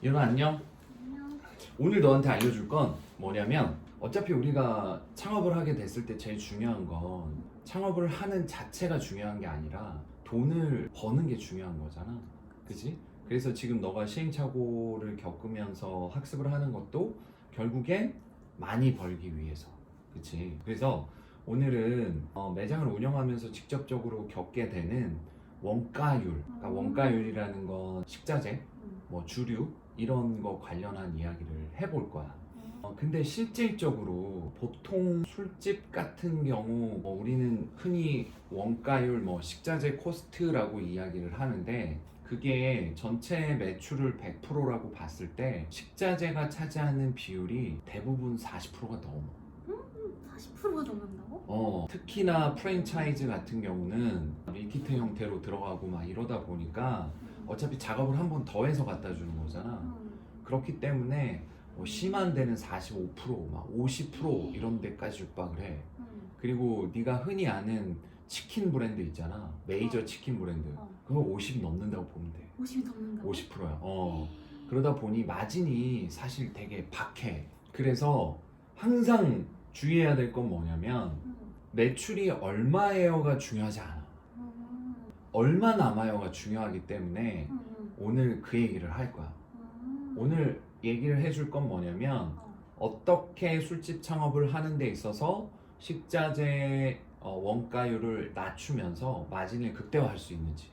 윤아 안녕. 안녕. 오늘 너한테 알려줄 건 뭐냐면 어차피 우리가 창업을 하게 됐을 때 제일 중요한 건 창업을 하는 자체가 중요한 게 아니라 돈을 버는 게 중요한 거잖아. 그치? 그래서 지금 너가 시행착오를 겪으면서 학습을 하는 것도 결국엔 많이 벌기 위해서. 그치? 그래서 오늘은 매장을 운영하면서 직접적으로 겪게 되는 원가율. 그러니까 원가율이라는 건 식자재, 뭐 주류 이런 거 관련한 이야기를 해볼 거야. 근데 실질적으로 보통 술집 같은 경우 우리는 흔히 원가율, 식자재 코스트라고 이야기를 하는데 그게 전체 매출을 100%라고 봤을 때 식자재가 차지하는 비율이 대부분 40%가 넘어. 40%가 넘는다고? 특히나 프랜차이즈 같은 경우는 밀키트 형태로 들어가고 막 이러다 보니까 어차피 작업을 한 번 더 해서 갖다 주는 거잖아. 그렇기 때문에 심한 데는 45%, 막 50% 이런 데까지 육박을 해. 그리고 네가 흔히 아는 치킨 브랜드 있잖아. 메이저 치킨 브랜드. 그거 50 넘는다고 보면 돼. 50이 넘는다고? 50%야. 그러다 보니 마진이 사실 되게 박해. 그래서 항상 주의해야 될 건 뭐냐면 매출이 얼마예요가 중요하지 않아. 얼마 남아요가 중요하기 때문에 오늘 그 얘기를 할 거야. 오늘 얘기를 해줄 건 뭐냐면 어떻게 술집 창업을 하는 데 있어서 식자재 원가율을 낮추면서 마진을 극대화할 수 있는지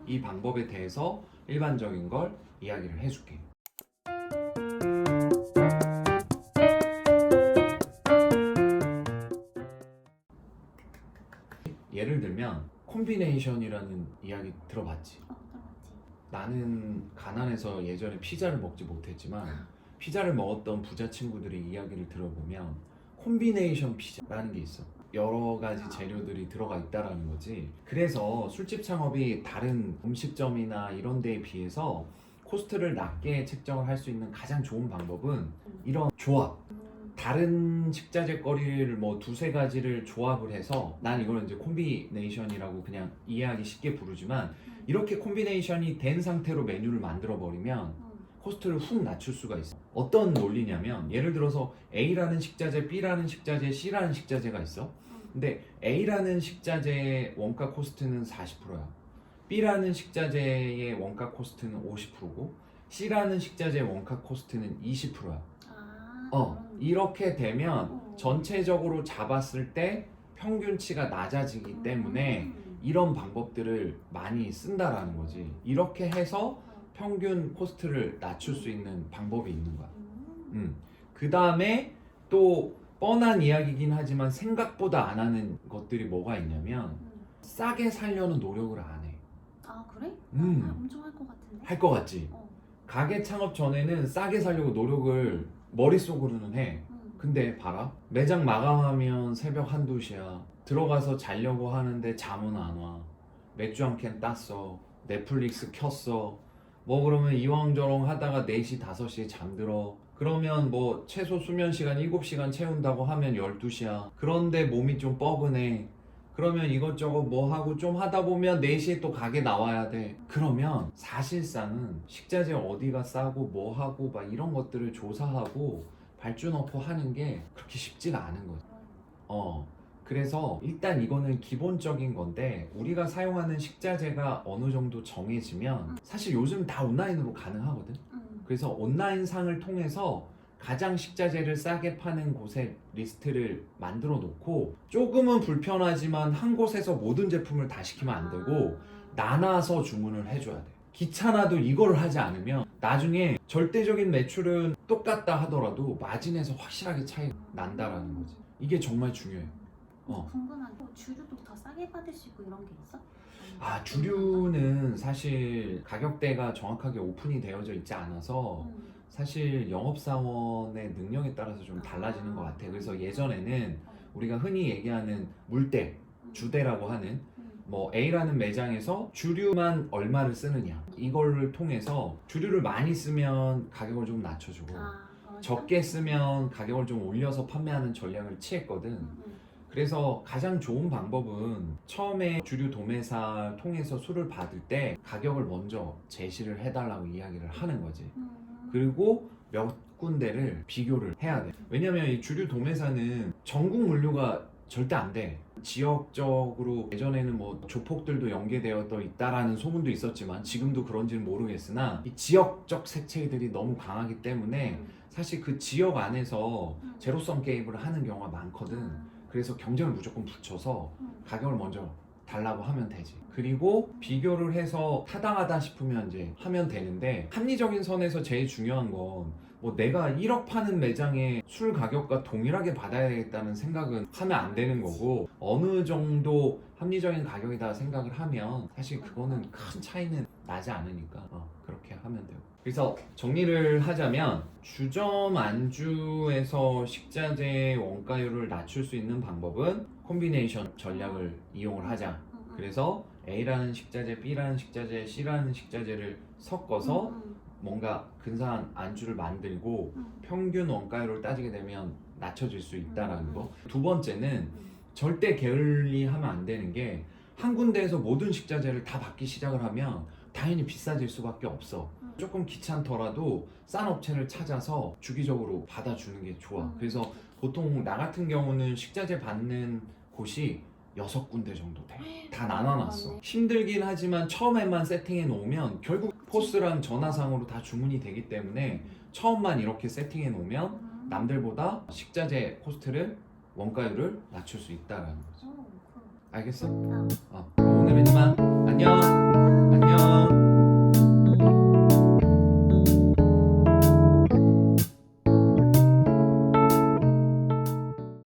이 방법에 대해서 일반적인 걸 이야기를 해줄게. 예를 들면 콤비네이션이라는 이야기 들어봤지? 들어봤지. 나는 가난해서 예전에 피자를 먹지 못했지만 피자를 먹었던 부자 친구들의 이야기를 들어보면 콤비네이션 피자라는 게 있어. 여러 가지 재료들이 들어가 있다라는 거지. 그래서 술집 창업이 다른 음식점이나 이런 데에 비해서 코스트를 낮게 책정을 할 수 있는 가장 좋은 방법은 이런 조합. 다른 식자재 거리를 두세 가지를 조합을 해서 난 이거는 이제 콤비네이션이라고 그냥 이해하기 쉽게 부르지만 이렇게 콤비네이션이 된 상태로 메뉴를 만들어 버리면 코스트를 훅 낮출 수가 있어. 어떤 논리냐면 예를 들어서 A라는 식자재, B라는 식자재, C라는 식자재가 있어. 근데 A라는 식자재의 원가 코스트는 40%야. B라는 식자재의 원가 코스트는 50%고 C라는 식자재의 원가 코스트는 20%야. 이렇게 되면 전체적으로 잡았을 때 평균치가 낮아지기 때문에 이런 방법들을 많이 쓴다라는 거지. 이렇게 해서 평균 코스트를 낮출 수 있는 방법이 있는 거야. 그 다음에 또 뻔한 이야기긴 하지만 생각보다 안 하는 것들이 뭐가 있냐면 싸게 살려는 노력을 안 해. 아 그래? 엄청 할 것 같은데? 할 것 같지? 가게 창업 전에는 싸게 살려고 노력을 머릿속으로는 해. 근데 봐라, 매장 마감하면 새벽 1, 2시야. 들어가서 자려고 하는데 잠은 안 와. 맥주 한 캔 땄어. 넷플릭스 켰어. 그러면 이왕저왕 하다가 4시, 5시에 잠들어. 그러면 최소 수면 시간 7시간 채운다고 하면 12시야. 그런데 몸이 좀 뻐근해. 그러면 이것저것 하고 좀 하다 보면 4시에 또 가게 나와야 돼. 그러면 사실상은 식자재 어디가 싸고 하고 막 이런 것들을 조사하고 발주 넣고 하는 게 그렇게 쉽지가 않은 거지. 그래서 일단 이거는 기본적인 건데 우리가 사용하는 식자재가 어느 정도 정해지면 사실 요즘 다 온라인으로 가능하거든. 그래서 온라인상을 통해서 가장 식자재를 싸게 파는 곳의 리스트를 만들어 놓고 조금은 불편하지만 한 곳에서 모든 제품을 다 시키면 안 되고 나눠서 주문을 해줘야 돼. 귀찮아도 이거를 하지 않으면 나중에 절대적인 매출은 똑같다 하더라도 마진에서 확실하게 차이가 난다라는 거지. 이게 정말 중요해. 궁금한 게 주류도 더 싸게 받을 수 있고 이런 게 있어? 주류는 사실 가격대가 정확하게 오픈이 되어져 있지 않아서 사실 영업사원의 능력에 따라서 좀 달라지는 것 같아. 그래서 예전에는 우리가 흔히 얘기하는 물대, 주대라고 하는 A라는 매장에서 주류만 얼마를 쓰느냐 이걸 통해서 주류를 많이 쓰면 가격을 좀 낮춰주고 적게 쓰면 가격을 좀 올려서 판매하는 전략을 취했거든. 그래서 가장 좋은 방법은 처음에 주류 도매사 통해서 술을 받을 때 가격을 먼저 제시를 해달라고 이야기를 하는 거지. 그리고 몇 군데를 비교를 해야 돼. 왜냐면 이 주류 도매사는 전국 물류가 절대 안 돼. 지역적으로 예전에는 뭐 조폭들도 연계되어 있다라는 소문도 있었지만 지금도 그런지는 모르겠으나 이 지역적 색채들이 너무 강하기 때문에 사실 그 지역 안에서 제로섬 게임을 하는 경우가 많거든. 그래서 경쟁을 무조건 붙여서 가격을 먼저 달라고 하면 되지. 그리고 비교를 해서 타당하다 싶으면 이제 하면 되는데, 합리적인 선에서 제일 중요한 건 뭐 내가 1억 파는 매장에 술 가격과 동일하게 받아야겠다는 생각은 하면 안 되는 거고, 어느 정도 합리적인 가격이다 생각을 하면 사실 그거는 큰 차이는 나지 않으니까 그렇게 하면 돼요. 그래서 정리를 하자면, 주점 안주에서 식자재 원가율을 낮출 수 있는 방법은 콤비네이션 전략을 이용을 하자. 그래서 A라는 식자재, B라는 식자재, C라는 식자재를 섞어서 뭔가 근사한 안주를 만들고 평균 원가율을 따지게 되면 낮춰질 수 있다라는 거. 두 번째는 절대 게을리하면 안 되는 게, 한 군데에서 모든 식자재를 다 받기 시작을 하면 당연히 비싸질 수밖에 없어. 조금 귀찮더라도 싼 업체를 찾아서 주기적으로 받아주는 게 좋아. 그래서 보통 나 같은 경우는 식자재 받는 곳이 6군데 정도 돼. 다 나눠놨어. 힘들긴 하지만 처음에만 세팅해 놓으면 결국 포스랑 전화상으로 다 주문이 되기 때문에 처음만 이렇게 세팅해 놓으면 남들보다 식자재 코스트를, 원가율을 낮출 수 있다라는 거죠. 알겠어? 오늘은 이만. 안녕.